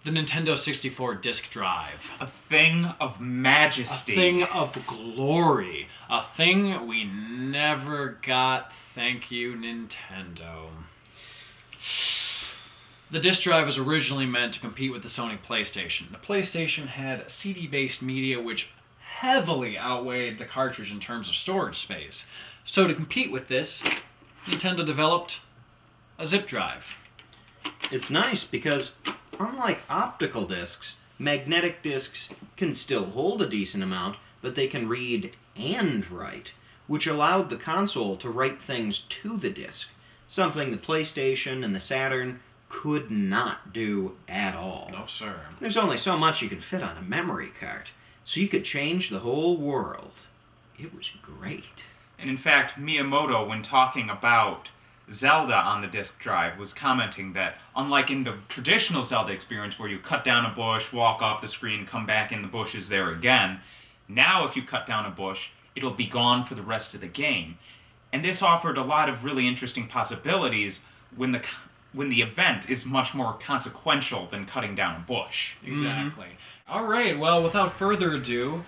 The Nintendo 64 disk drive. A thing of majesty. A thing of glory. A thing we never got. Thank you, Nintendo. The disk drive was originally meant to compete with the Sony PlayStation. The PlayStation had CD-based media which heavily outweighed the cartridge in terms of storage space. So to compete with this, Nintendo developed a zip drive. It's nice because, unlike optical discs, magnetic discs can still hold a decent amount, but they can read and write, which allowed the console to write things to the disc, something the PlayStation and the Saturn could not do at all. No, sir. There's only so much you can fit on a memory card, so you could change the whole world. It was great. And in fact, Miyamoto, when talking about Zelda on the disk drive, was commenting that, unlike in the traditional Zelda experience where you cut down a bush, walk off the screen, come back in, the bush is there again, now if you cut down a bush, it'll be gone for the rest of the game. And this offered a lot of really interesting possibilities when the event is much more consequential than cutting down a bush. Exactly. All right, well, without further ado,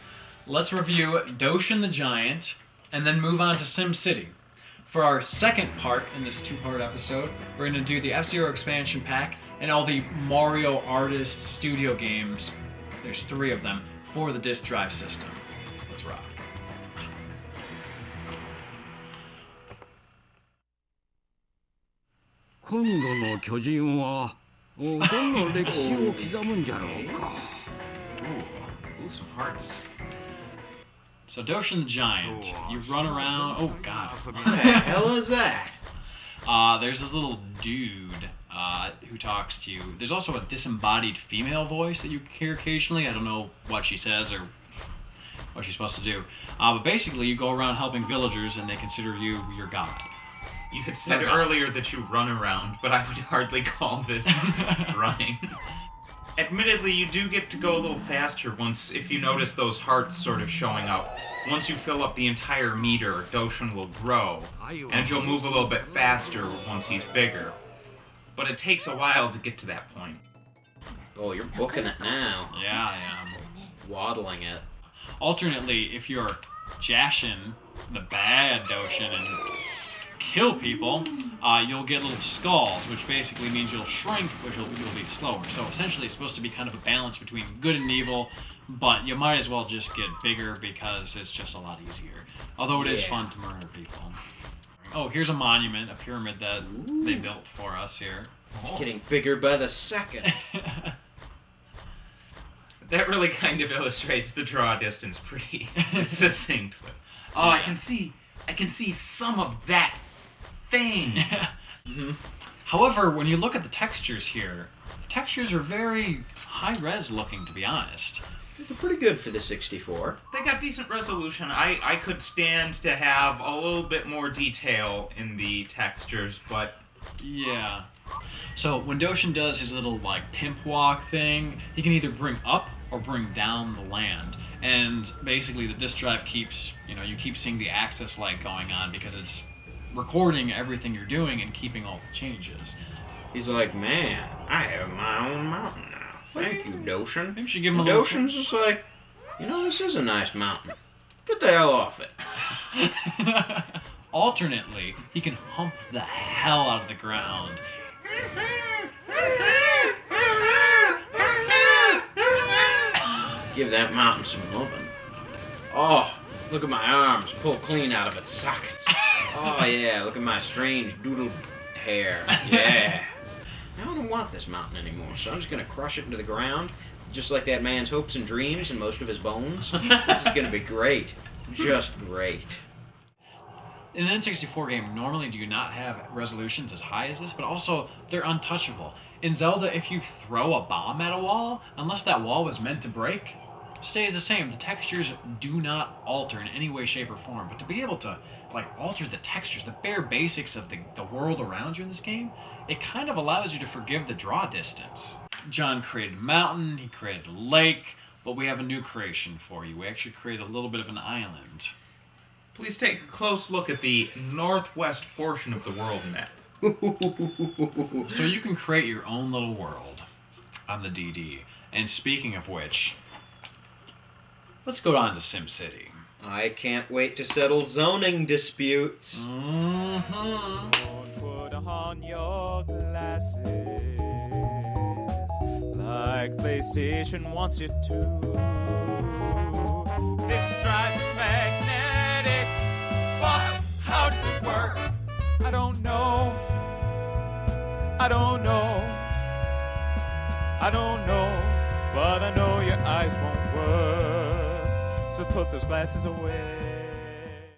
let's review Doshin the Giant and then move on to SimCity. For our second part in this two-part episode, we're going to do the F-Zero expansion pack and all the Mario Artist Studio games, there's 3 of them, for the disk drive system. Let's rock. 今度の巨人はどんな歴史を刻むんじゃろうか。 Ooh, some hearts. So Doshin the Giant, you run around. Oh God! What the hell is that? There's this little dude who talks to you. There's also a disembodied female voice that you hear occasionally. I don't know what she says or what she's supposed to do. But basically, you go around helping villagers, and they consider you your god. You had said earlier that you run around, but I would hardly call this running. Admittedly, you do get to go a little faster once, if you notice those hearts sort of showing up. Once you fill up the entire meter, Doshin will grow, and you'll move a little bit faster once he's bigger. But it takes a while to get to that point. Oh, you're booking it now. Yeah, I am. Waddling it. Alternately, if you're Jashin, the bad Doshin, and kill people, you'll get little skulls, which basically means you'll shrink, which you'll be slower. So essentially it's supposed to be kind of a balance between good and evil, but you might as well just get bigger because it's just a lot easier. Although it is fun to murder people. Oh, here's a monument, a pyramid that they built for us here. It's getting bigger by the second. That really kind of illustrates the draw distance pretty succinctly. Oh, Yeah. I can see some of that thing. However, when you look at the textures here, the textures are very high-res looking, to be honest. They're pretty good for the 64. They got decent resolution. I could stand to have a little bit more detail in the textures, but Yeah. So when Doshin does his little pimp walk thing, he can either bring up or bring down the land. And basically the disk drive keeps, you keep seeing the access light going on because it's recording everything you're doing and keeping all the changes. He's like, man, I have my own mountain now. Thank you, Doshin. Maybe we should give him a little... Doshin's just like, this is a nice mountain. Get the hell off it. Alternately, he can hump the hell out of the ground. Give that mountain some loving. Oh, look at my arms pulled clean out of its sockets. Oh yeah, look at my strange doodled hair. Yeah. I don't want this mountain anymore, so I'm just gonna crush it into the ground, just like that man's hopes and dreams and most of his bones. This is gonna be great. Just great. In an N64 game, normally do not have resolutions as high as this, but also they're untouchable. In Zelda, if you throw a bomb at a wall, unless that wall was meant to break, it stays the same. The textures do not alter in any way, shape, or form. But to be able to alter the textures, the bare basics of the world around you in this game, it kind of allows you to forgive the draw distance. John created a mountain, he created a lake, but we have a new creation for you. We actually created a little bit of an island. please take a close look at the northwest portion of the world map. So you can create your own little world. on the DD. And speaking of which, let's go on to SimCity. I can't wait to settle zoning disputes. Mm-hmm. Don't put on your glasses like PlayStation wants you to. This drive is magnetic. Fuck, how does it work? I don't know. I don't know. I don't know. But I know your eyes won't work. So put those glasses away.